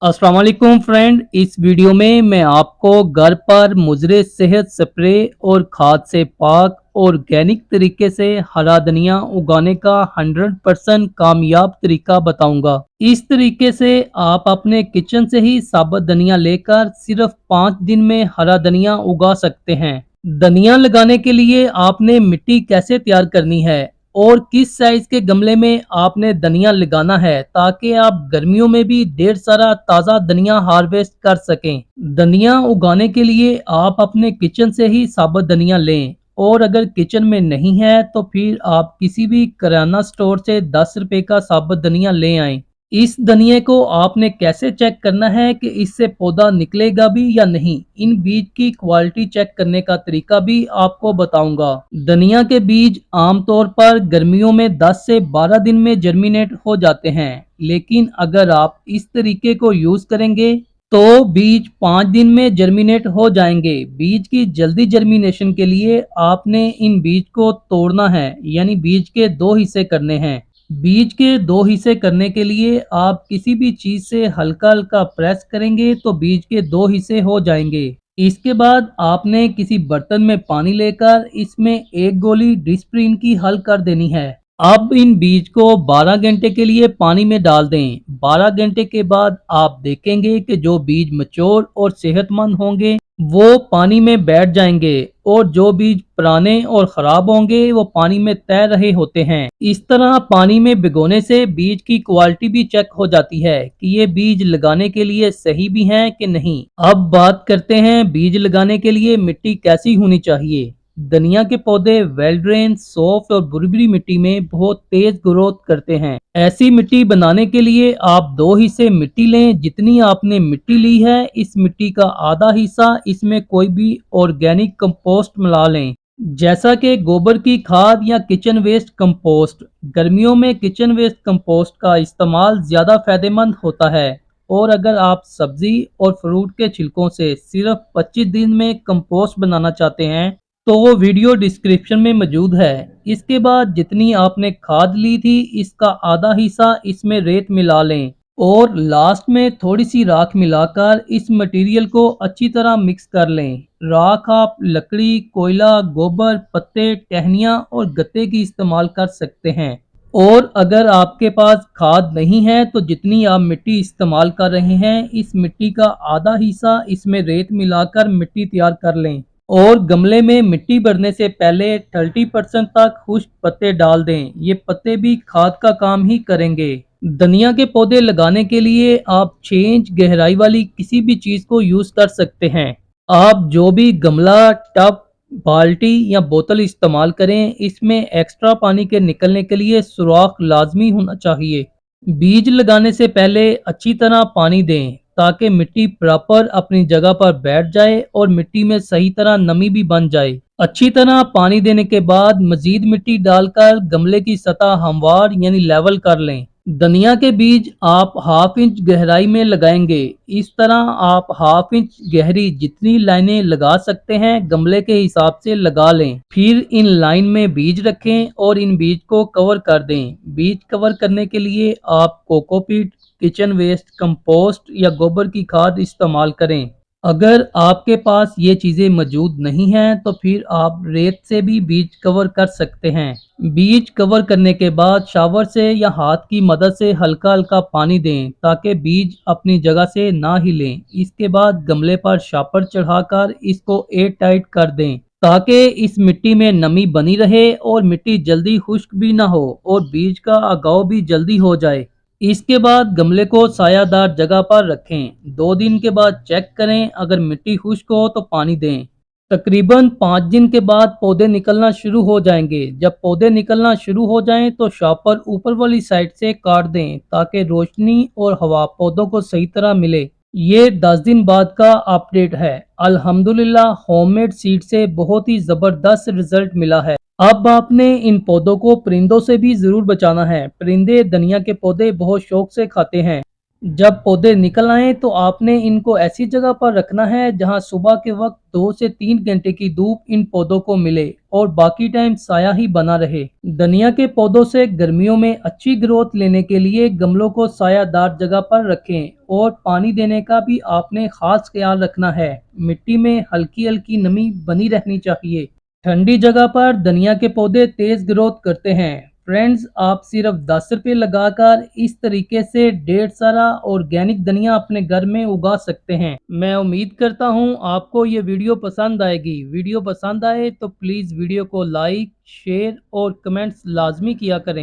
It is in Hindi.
अस्सलाम वालेकुम फ्रेंड। इस वीडियो में मैं आपको घर पर मुजरे सेहत स्प्रे और खाद से पाक ऑर्गेनिक तरीके से हरा धनिया उगाने का 100% कामयाब तरीका बताऊंगा। इस तरीके से आप अपने किचन से ही साबुत धनिया लेकर सिर्फ 5 दिन में हरा धनिया उगा सकते हैं। धनिया लगाने के लिए आपने मिट्टी कैसे तैयार करनी है और किस साइज के गमले में आपने धनिया लगाना है ताकि आप गर्मियों में भी ढेर सारा ताज़ा धनिया हार्वेस्ट कर सकें। धनिया उगाने के लिए आप अपने किचन से ही साबुत धनिया लें और अगर किचन में नहीं है तो फिर आप किसी भी किराना स्टोर से 10 रुपए का साबुत धनिया ले आएं। इस धनिये को आपने कैसे चेक करना है कि इससे पौधा निकलेगा भी या नहीं, इन बीज की क्वालिटी चेक करने का तरीका भी आपको बताऊंगा। धनिया के बीज आमतौर पर गर्मियों में 10 से 12 दिन में जर्मिनेट हो जाते हैं, लेकिन अगर आप इस तरीके को यूज करेंगे तो बीज 5 दिन में जर्मिनेट हो जाएंगे। बीज की जल्दी जर्मिनेशन के लिए आपने इन बीज को तोड़ना है, यानी बीज के 2 हिस्से करने हैं। बीज के 2 हिस्से करने के लिए आप किसी भी चीज से हल्का हल्का प्रेस करेंगे तो बीज के 2 हिस्से हो जाएंगे। इसके बाद आपने किसी बर्तन में पानी लेकर इसमें एक गोली डिस्प्रिन की हल कर देनी है। अब इन बीज को 12 घंटे के लिए पानी में डाल दें। 12 घंटे के बाद आप देखेंगे कि जो बीज मैच्योर और सेहतमंद होंगे वो पानी में बैठ जाएंगे और जो बीज पुराने और खराब होंगे वो पानी में तैर रहे होते हैं। इस तरह पानी में भिगोने से बीज की क्वालिटी भी चेक हो जाती है कि ये बीज लगाने के लिए सही भी हैं कि नहीं। अब बात करते हैं बीज लगाने के लिए मिट्टी कैसी होनी चाहिए। धनिया के पौधे वेल ड्रेन, सॉफ्ट और बुरबुरी मिट्टी में बहुत तेज ग्रोथ करते हैं। ऐसी मिट्टी बनाने के लिए आप 2 हिस्से मिट्टी लें। जितनी आपने मिट्टी ली है इस मिट्टी का आधा हिस्सा इसमें कोई भी ऑर्गेनिक कंपोस्ट मिला लें, जैसा कि गोबर की खाद या किचन वेस्ट कंपोस्ट। गर्मियों में किचन वेस्ट कंपोस्ट का इस्तेमाल ज्यादा फायदेमंद होता है और अगर आप सब्जी और फ्रूट के छिलकों से सिर्फ 25 दिन में कंपोस्ट बनाना चाहते हैं तो वो वीडियो डिस्क्रिप्शन में मौजूद है। इसके बाद जितनी आपने खाद ली थी इसका आधा हिस्सा इसमें रेत मिला लें और लास्ट में थोड़ी सी राख मिलाकर इस मटेरियल को अच्छी तरह मिक्स कर लें। राख आप लकड़ी, कोयला, गोबर, पत्ते, टहनियाँ और गत्ते की इस्तेमाल कर सकते हैं। और अगर आपके पास खाद नहीं है तो जितनी आप मिट्टी इस्तेमाल कर रहे हैं इस मिट्टी का आधा हिस्सा इसमें रेत मिलाकर मिट्टी तैयार कर लें और गमले में मिट्टी भरने से पहले 30% तक खुश्क पत्ते डाल दें। ये पत्ते भी खाद का काम ही करेंगे। धनिया के पौधे लगाने के लिए आप 6 इंच गहराई वाली किसी भी चीज को यूज कर सकते हैं। आप जो भी गमला, टब, बाल्टी या बोतल इस्तेमाल करें इसमें एक्स्ट्रा पानी के निकलने के लिए सुराख लाजमी होना चाहिए। बीज लगाने से पहले अच्छी तरह पानी दें ताकि मिट्टी प्रॉपर अपनी जगह पर बैठ जाए और मिट्टी में सही तरह नमी भी बन जाए। अच्छी तरह पानी देने के बाद मजीद मिट्टी डालकर गमले की सतह हमवार यानी लेवल कर लें। धनिया के बीज आप हाफ इंच गहराई में लगाएंगे। इस तरह आप हाफ इंच गहरी जितनी लाइनें लगा सकते हैं गमले के हिसाब से लगा लें। फिर इन लाइन में बीज रखें और इन बीज को कवर कर दें। बीज कवर करने के लिए आप कोकोपीट, किचन वेस्ट, कंपोस्ट या गोबर की खाद इस्तेमाल करें। अगर आपके पास ये चीज़ें मौजूद नहीं हैं तो फिर आप रेत से भी बीज कवर कर सकते हैं। बीज कवर करने के बाद शावर से या हाथ की मदद से हल्का हल्का पानी दें ताकि बीज अपनी जगह से ना हिलें। इसके बाद गमले पर शापर चढ़ाकर इसको एयर टाइट कर दें ताकि इस मिट्टी में नमी बनी रहे और मिट्टी जल्दी खुश्क भी ना हो और बीज का उगाव भी जल्दी हो जाए। इसके बाद गमले को सायादार जगह पर रखें। 2 दिन के बाद चेक करें, अगर मिट्टी खुश्क हो तो पानी दें। तकरीबन 5 दिन के बाद पौधे निकलना शुरू हो जाएंगे। जब पौधे निकलना शुरू हो जाएं तो शॉपर ऊपर वाली साइड से काट दें ताकि रोशनी और हवा पौधों को सही तरह मिले। ये 10 दिन बाद का अपडेट है। अल्हम्दुलिल्लाह होममेड सीड से बहुत ही जबरदस्त रिजल्ट मिला है। अब आपने इन पौधों को परिंदों से भी जरूर बचाना है। परिंदे धनिया के पौधे बहुत शौक से खाते हैं। जब पौधे निकल आएँ तो आपने इनको ऐसी जगह पर रखना है जहां सुबह के वक्त 2 से 3 घंटे की धूप इन पौधों को मिले और बाकी टाइम साया ही बना रहे। धनिया के पौधों से गर्मियों में अच्छी ग्रोथ लेने के लिए गमलों को सायादार जगह पर रखें और पानी देने का भी आपने खास ख्याल रखना है। मिट्टी में हल्की हल्की नमी बनी रहनी चाहिए। ठंडी जगह पर धनिया के पौधे तेज ग्रोथ करते हैं। फ्रेंड्स, आप सिर्फ 10 रुपये लगाकर इस तरीके से ढेर सारा ऑर्गेनिक धनिया अपने घर में उगा सकते हैं। मैं उम्मीद करता हूँ आपको ये वीडियो पसंद आएगी। वीडियो पसंद आए तो प्लीज़ वीडियो को लाइक, शेयर और कमेंट्स लाजमी किया करें।